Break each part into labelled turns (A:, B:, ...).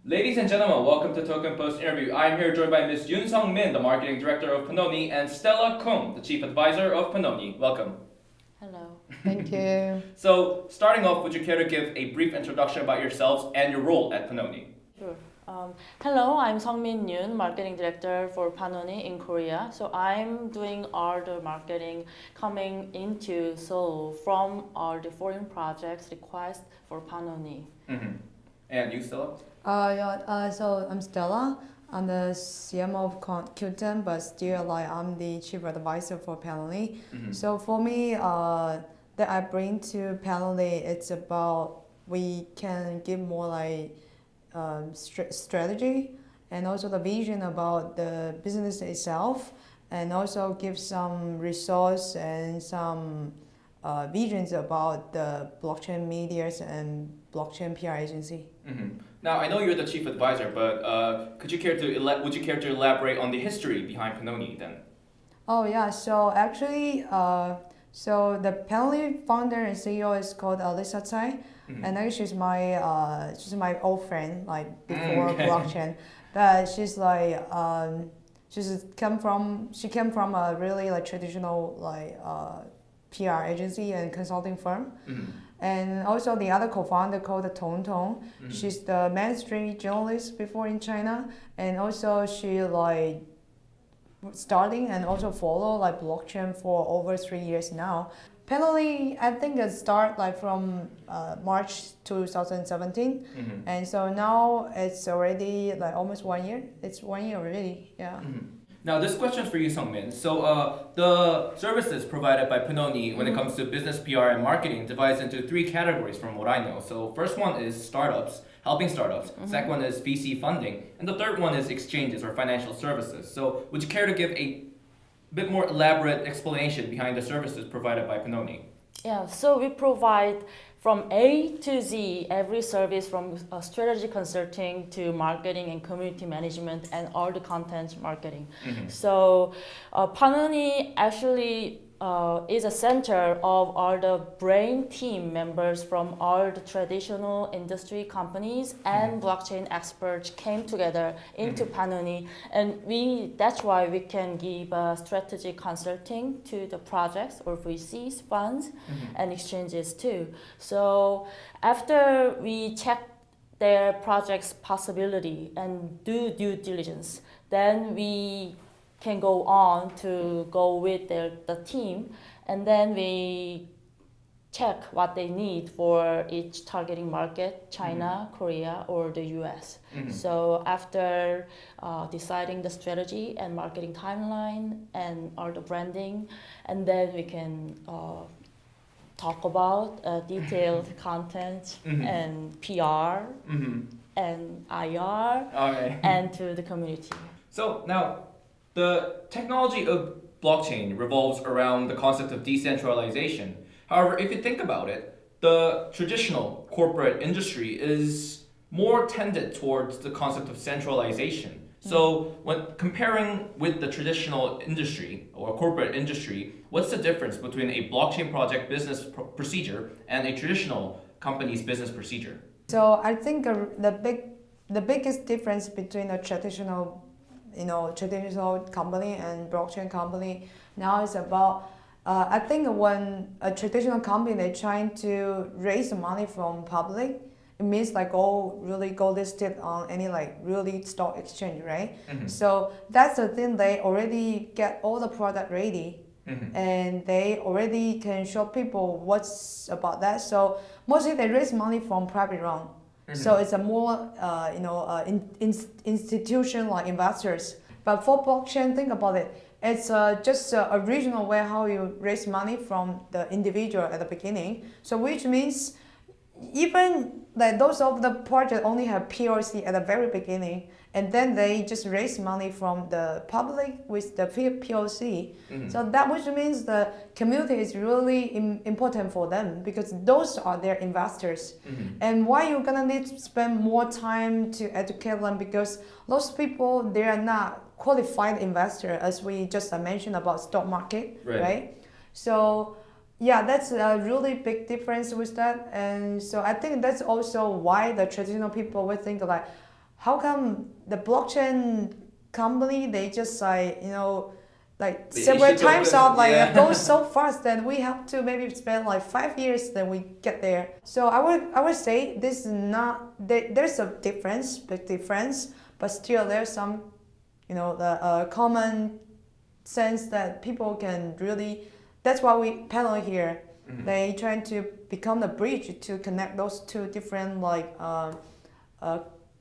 A: Ladies and gentlemen, welcome to Token Post interview. I'm here joined by Ms. Yoon Sung Min, the marketing director of Panony, and Stella Kung, the chief advisor of Panony. Welcome.
B: Hello.
C: Thank you.
A: So, starting off, would you care to give a brief introduction about yourselves and your role at Panony?
B: Sure. Hello, I'm Sungmin Yoon, marketing director for Panony in Korea. So I'm doing all the marketing coming into Seoul from all the foreign projects request for Panony.
A: Mm-hmm. And you, Stella?
C: So I'm Stella. I'm the CMO of Q10, but still I'm the chief advisor for Panony.
A: Mm-hmm.
C: So for me, that I bring to Panony, it's about we can give more strategy and also the vision about the business itself, and also give some resource and some visions about the blockchain medias and blockchain PR agency.
A: Mm-hmm. Now, I know you're the chief advisor, but would you care to elaborate on the history behind Panony then?
C: Oh yeah, so actually, so the Panony founder and CEO is called Lisa Tsai,
A: Mm-hmm.
C: and actually she's my old friend before
A: okay.
C: blockchain, but she came from a really traditional PR agency and consulting firm.
A: Mm-hmm.
C: And also the other co-founder called Tong Tong.
A: Mm-hmm.
C: She's the mainstream journalist before in China, and also she starting and also follow blockchain for over 3 years now. Panony, I think it start from March 2017,
A: Mm-hmm.
C: and so now it's already almost 1 year. It's 1 year already, yeah.
A: Mm-hmm. Now, this question's for you, Sungmin. So, the services provided by Panony when it comes to business PR and marketing divides into three categories from what I know. So, first one is startups, helping startups.
B: Mm-hmm.
A: Second one is VC funding. And the third one is exchanges or financial services. So, would you care to give a bit more elaborate explanation behind the services provided by Panony?
B: Yeah, so we provide from A to Z every service from strategy consulting to marketing and community management and all the content marketing.
A: Mm-hmm.
B: So Panony actually is a center of all the brain team members from all the traditional industry companies and blockchain experts came together into Panony, and that's why we can give strategy consulting to the projects or VCs, funds, and exchanges too. So after we check their project's possibility and do due diligence, then we can go on to go with the team, and then we check what they need for each targeting market, China, Korea, or the US.
A: Mm-hmm.
B: So after deciding the strategy and marketing timeline and all the branding, and then we can talk about detailed content and PR and IR
A: Okay.
B: and to the community.
A: So, now, the technology of blockchain revolves around the concept of decentralization. However, if you think about it, the traditional corporate industry is more tended towards the concept of centralization. So, when comparing with the traditional industry or corporate industry, what's the difference between a blockchain project business procedure and a traditional company's business procedure?
C: So I think the biggest difference between a traditional company and blockchain company now is about I think when a traditional company they're trying to raise money from public, it means go listed on any really stock exchange, right?
A: Mm-hmm.
C: So that's the thing, they already get all the product ready.
A: Mm-hmm.
C: And they already can show people what's about that. So mostly they raise money from private round.
A: Mm-hmm.
C: So it's a more institution like investors. But for blockchain, think about it. It's just a regional way how you raise money from the individual at the beginning. So which means even those of the project only have POC at the very beginning, and then they just raise money from the public with the POC.
A: Mm-hmm.
C: So that which means the community is really important for them because those are their investors.
A: Mm-hmm.
C: And why you're gonna need to spend more time to educate them, because those people, they are not qualified investor, as we just mentioned about stock market, right? So yeah, that's a really big difference with that. And so I think that's also why the traditional people would think how come the blockchain company, they just like
A: They
C: several
A: issue
C: times
A: tokens,
C: out, like
A: yeah.
C: it goes so fast that we have to maybe spend like 5 years then we get there. So I would say this is not, there's a difference, big difference, but still there's some, the common sense that people can really, that's why we panel here.
A: Mhm.
C: They trying to become the bridge to connect those two different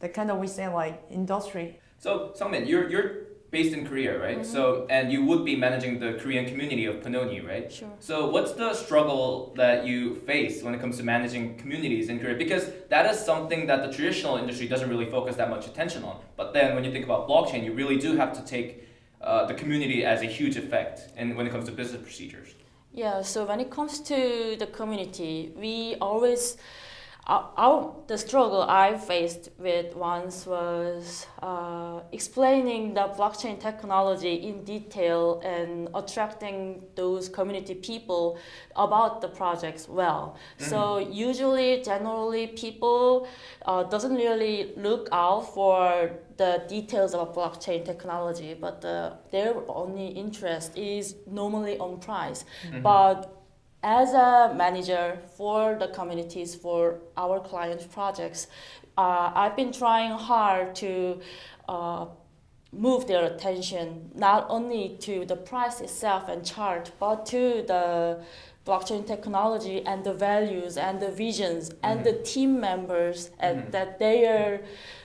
C: the kind of, we say, like industry.
A: So, Sungmin, you're based in Korea, right?
B: Mhm.
A: So, and you would be managing the Korean community of Panony, right?
B: Sure.
A: So, what's the struggle that you face when it comes to managing communities in Korea? Because that is something that the traditional industry doesn't really focus that much attention on. But then, when you think about blockchain, you really do have to take the community as a huge effect, and when it comes to business procedures.
B: Yeah, so when it comes to the community, we always, the struggle I faced with once was explaining the blockchain technology in detail and attracting those community people about the projects well. So usually, generally, people doesn't really look out for the details of blockchain technology, but their only interest is normally on price. But as a manager for the communities, for our client projects, I've been trying hard to move their attention not only to the price itself and chart, but to the blockchain technology and the values and the visions and the team members and that they are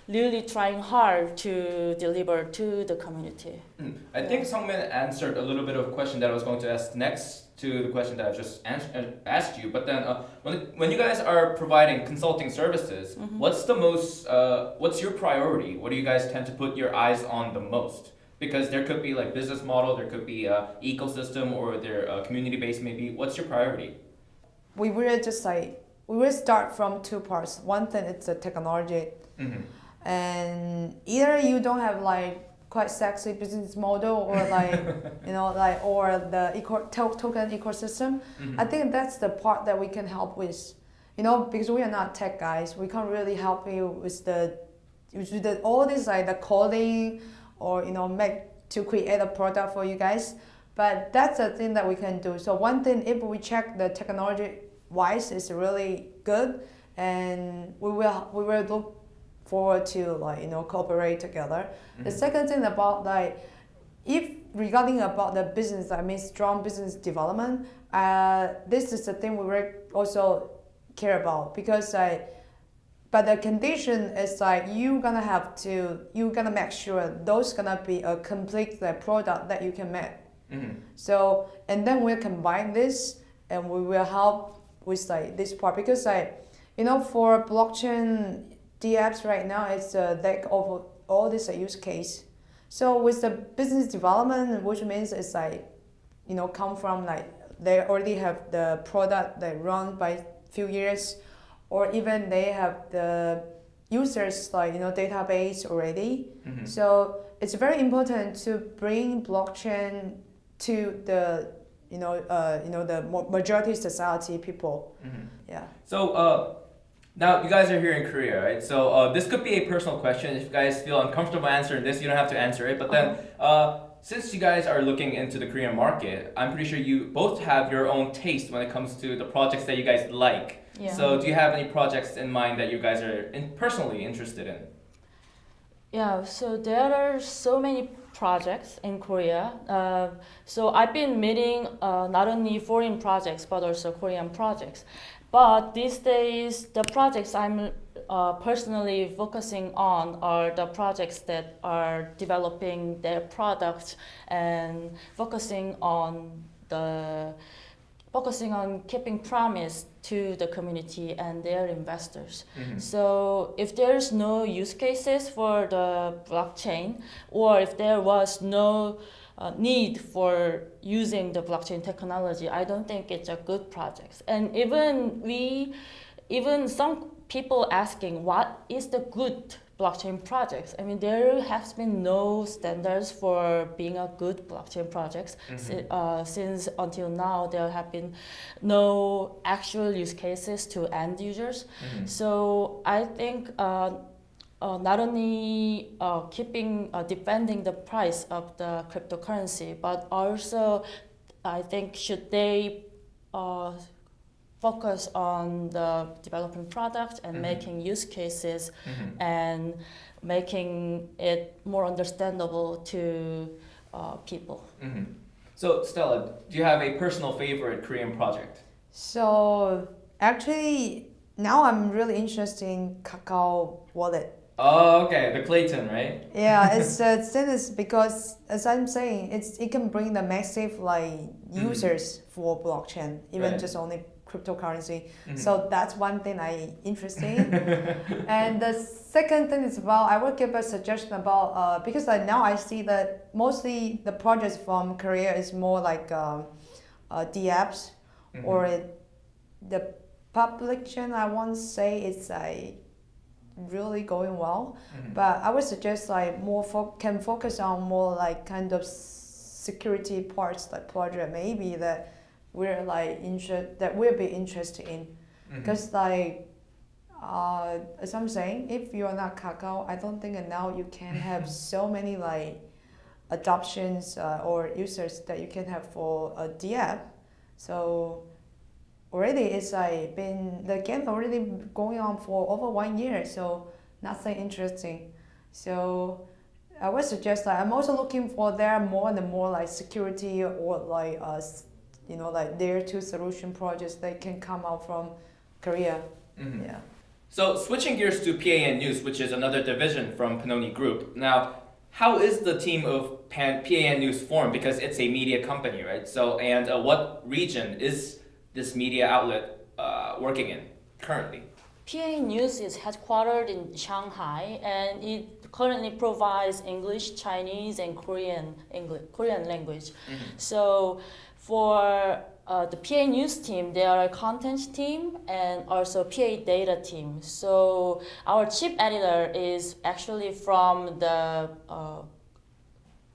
B: really trying hard to deliver to the community.
A: I think Sungmin answered a little bit of a question that I was going to ask next to the question that I just asked you. But then, when you guys are providing consulting services, what's your priority? What do you guys tend to put your eyes on the most? Because there could be like business model, there could be ecosystem, or their community base maybe. What's your priority?
C: We will start from two parts. One thing is the technology, and either you don't have like quite sexy business model or like or the token ecosystem. I think that's the part that we can help with, because we are not tech guys. We can't really help you with all this like the coding or make to create a product for you guys. But that's the thing that we can do. So one thing, if we check the technology wise is really good, and we will look forward to cooperate together. The second thing about if regarding about the business, I mean strong business development, this is the thing we will also care about, because but the condition is you're gonna make sure those gonna be a complete product that you can make. So, and then we'll combine this and we will help with this part, because for blockchain DApps right now, it's a deck of all this use case. So with the business development, which means it's come from they already have the product that run by few years, or even they have the users database already. So it's very important to bring blockchain to the the majority society people. Yeah.
A: So now you guys are here in Korea, right? So this could be a personal question. If you guys feel uncomfortable answering this, you don't have to answer it. But then, since you guys are looking into the Korean market, I'm pretty sure you both have your own taste when it comes to the projects that you guys like.
B: Yeah.
A: So do you have any projects in mind that you guys are personally interested in?
B: Yeah, so there are so many projects in Korea. So I've been meeting not only foreign projects but also Korean projects. But these days, the projects I'm personally focusing on are the projects that are developing their products and focusing on keeping promise to the community and their investors. So if there's no use cases for the blockchain, or if there was no need for using the blockchain technology, I don't think it's a good project. And even some people asking what is the good blockchain projects. I mean, there has been no standards for being a good blockchain project since until now. There have been no actual use cases to end users. So I think not only defending the price of the cryptocurrency, but also I think should they focus on the developing product and making use cases and making it more understandable to people.
A: So Stella, do you have a personal favorite Korean project?
C: So actually, now I'm really interested in Kakao Wallet.
A: Oh, okay, the Clayton, right?
C: Yeah, it's thing is because as I'm saying, it can bring the massive users for blockchain, even
A: Right.
C: just only cryptocurrency. So that's one thing I interested in. And the second thing is about I will give a suggestion about because now I see that mostly the projects from Korea is more like the apps or the public chain. I won't say it's really going well, but I would suggest can focus on more kind of security parts project maybe that we're we'll be interested in, because as I'm saying, if you're not Kakao, I don't think now you can have so many adoptions or users that you can have for the app. So already it's the game already going on for over 1 year, so nothing interesting. So I would suggest I'm also looking for there more and more security or there two solution projects that can come out from Korea. Yeah.
A: So switching gears to PANews, which is another division from Panony Group. Now, how is the team of PANews formed? Because it's a media company, right? So, and what region is this media outlet working in currently?
B: PANews is headquartered in Shanghai, and it currently provides English, Chinese, and Korean language. So for the PANews team, they are a content team and also PA data team. So our chief editor is actually from the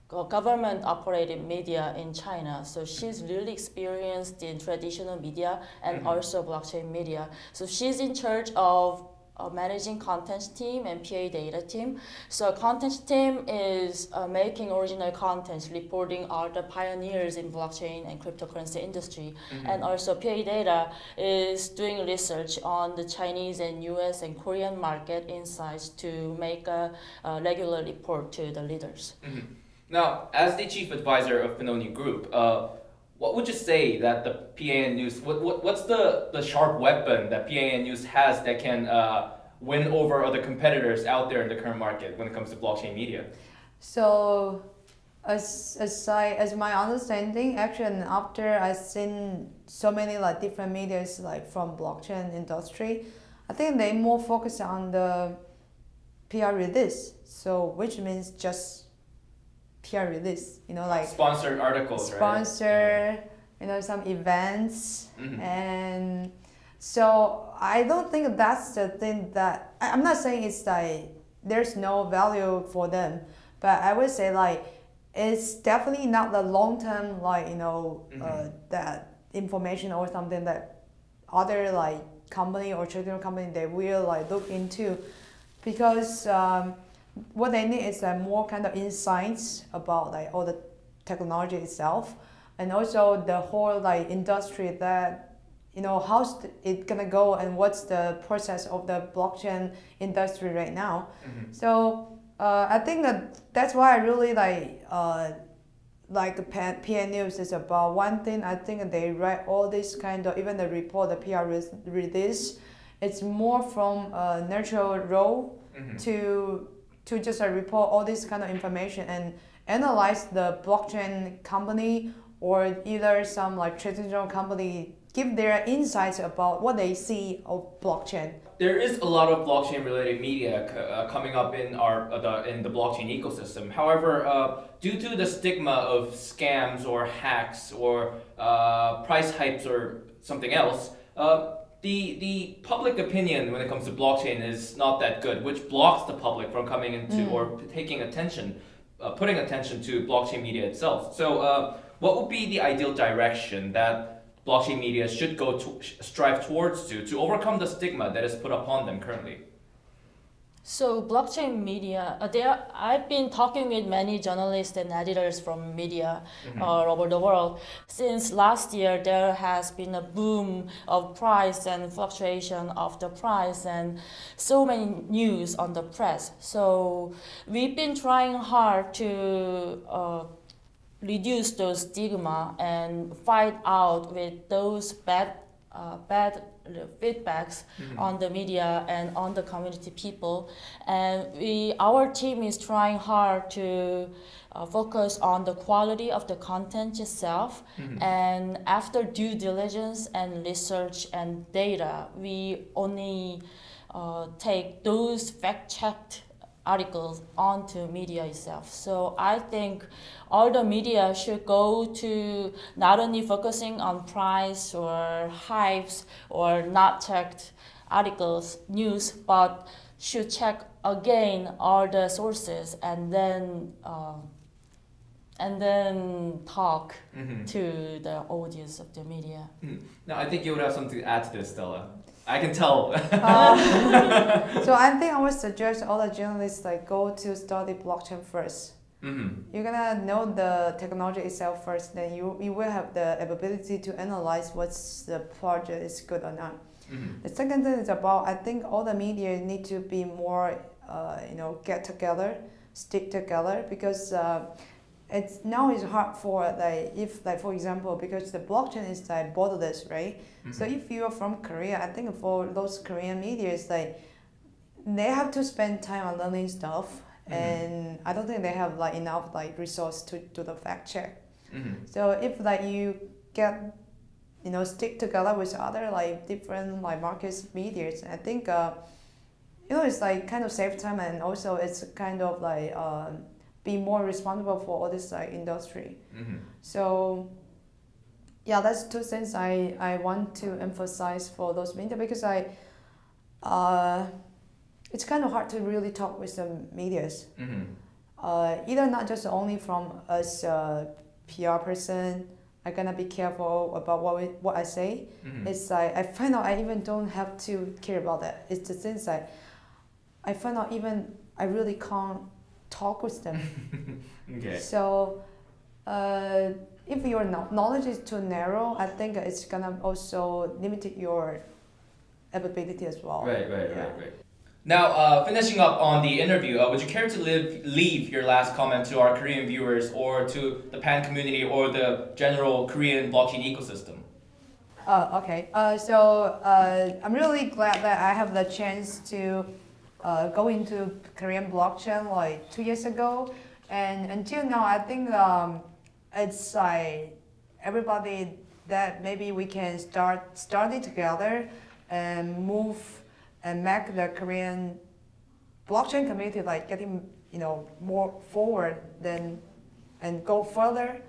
B: government-operated media in China. So she's really experienced in traditional media and also blockchain media. So she's in charge of managing content team and PA data team. So content team is making original content, reporting all the pioneers in blockchain and cryptocurrency industry. And also PA data is doing research on the Chinese and US and Korean market insights to make a regular report to the leaders.
A: Now, as the chief advisor of Panony Group, what would you say that the PANews, what's the sharp weapon that PANews has that can win over other competitors out there in the current market when it comes to blockchain media?
C: So, as my understanding, actually, after I've seen so many different medias from blockchain industry, I think they more focus on the PR release. So, which means just PR release,
A: Sponsored articles,
C: sponsor, some events, and so I don't think that's the thing that I'm not saying it's there's no value for them, but I would say it's definitely not the long term that information or something that other company or traditional company they will look into, because what they need is more kind of insights about all the technology itself, and also the whole industry that how's it gonna go and what's the process of the blockchain industry right now. So I think that's why I really PANews is about one thing. I think they write all this kind of even the report, the PR release. It's more from a natural role to just report all this kind of information and analyze the blockchain company or either some traditional company give their insights about what they see of blockchain.
A: There is a lot of blockchain related media coming up in in the blockchain ecosystem. However, due to the stigma of scams or hacks or price hypes or something else, the public opinion when it comes to blockchain is not that good, which blocks the public from coming into or putting attention to blockchain media itself. So what would be the ideal direction that blockchain media should strive towards to overcome the stigma that is put upon them currently?
B: So blockchain media, I've been talking with many journalists and editors from media all over the world. Since last year, there has been a boom of price and fluctuation of the price and so many news on the press. So we've been trying hard to reduce those stigma and fight out with those bad feedbacks on the media and on the community people, and our team is trying hard to focus on the quality of the content itself, and after due diligence and research and data, we only take those fact-checked articles onto media itself. So I think all the media should go to not only focusing on price or hypes or not checked articles, news, but should check again all the sources and then talk to the audience of the media.
A: Now, I think you would have something to add to this, Stella. I can tell.
C: So I think I would suggest all the journalists like go to study blockchain first. You're gonna know the technology itself first, then you will have the ability to analyze what's the project is good or not. The second thing is about, I think all the media need to be more, get together, stick together, because it's hard for for example, because the blockchain is like borderless, right? So if you are from Korea, I think for those Korean media, it's like they have to spend time on learning stuff, and I don't think they have like enough like resource to do the fact check. So if like you get stick together with other like different like markets medias, I think it's like kind of save time, and also it's kind of like be more responsible for all this like industry. So yeah, that's two things I want to emphasize for those media, because it's kind of hard to really talk with the medias. Either not just only from us PR person, I'm gonna be careful about what I say. It's like I find out I even don't have to care about that. It's the things that I find out even I really can't talk with them.
A: Okay.
C: So if your knowledge is too narrow, I think it's gonna also limit your ability as well.
A: Right. Now, finishing up on the interview, would you care to leave your last comment to our Korean viewers, or to the Pan community, or the general Korean blockchain ecosystem?
C: Okay. So I'm really glad that I have the chance to go into Korean blockchain like 2 years ago, and until now, I think it's like everybody that maybe we can start study together and move and make the Korean blockchain community like getting more forward and go further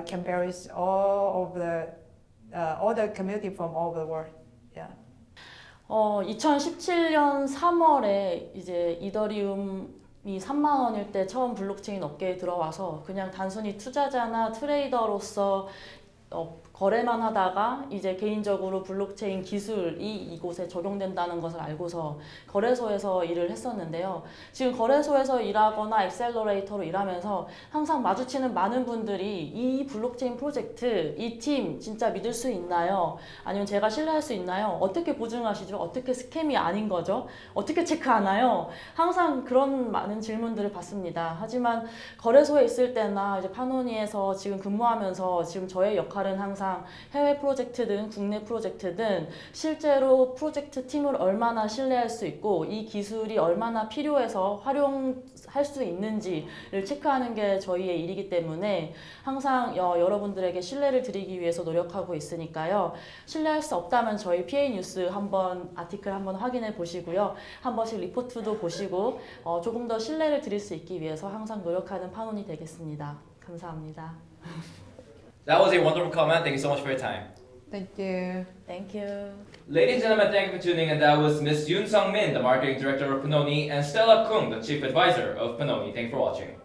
C: compared with all the community from all over the world. Yeah.
B: 2017년 3월에 이제 이더리움이 3만 원일 때 처음 블록체인 업계에 들어와서 그냥 단순히 투자자나 트레이더로서 거래만 하다가 이제 개인적으로 블록체인 기술이 이곳에 적용된다는 것을 알고서 거래소에서 일을 했었는데요. 지금 거래소에서 일하거나 엑셀러레이터로 일하면서 항상 마주치는 많은 분들이 이 블록체인 프로젝트, 이 팀 진짜 믿을 수 있나요? 아니면 제가 신뢰할 수 있나요? 어떻게 보증하시죠? 어떻게 스캠이 아닌 거죠? 어떻게 체크하나요? 항상 그런 많은 질문들을 받습니다. 하지만 거래소에 있을 때나 이제 파노니에서 지금 근무하면서 지금 저의 역할은 항상 해외 프로젝트든 국내 프로젝트든 실제로 프로젝트 팀을 얼마나 신뢰할 수 있고 이 기술이 얼마나 필요해서 활용할 수 있는지를 체크하는 게 저희의 일이기 때문에 항상 여러분들에게 신뢰를 드리기 위해서 노력하고 있으니까요. 신뢰할 수 없다면 저희 PANews 아티클 한번 확인해 보시고요. 한 번씩 리포트도 보시고 조금 더 신뢰를 드릴 수 있기 위해서 항상 노력하는 파논이 되겠습니다. 감사합니다.
A: That was a wonderful comment. Thank you so much for your time.
C: Thank you.
B: Thank you.
A: Ladies and gentlemen, thank you for tuning in. That was Ms. Yoon Sung Min, the marketing director of Panony, and Stella Kung, the chief advisor of Panony. Thank you for watching.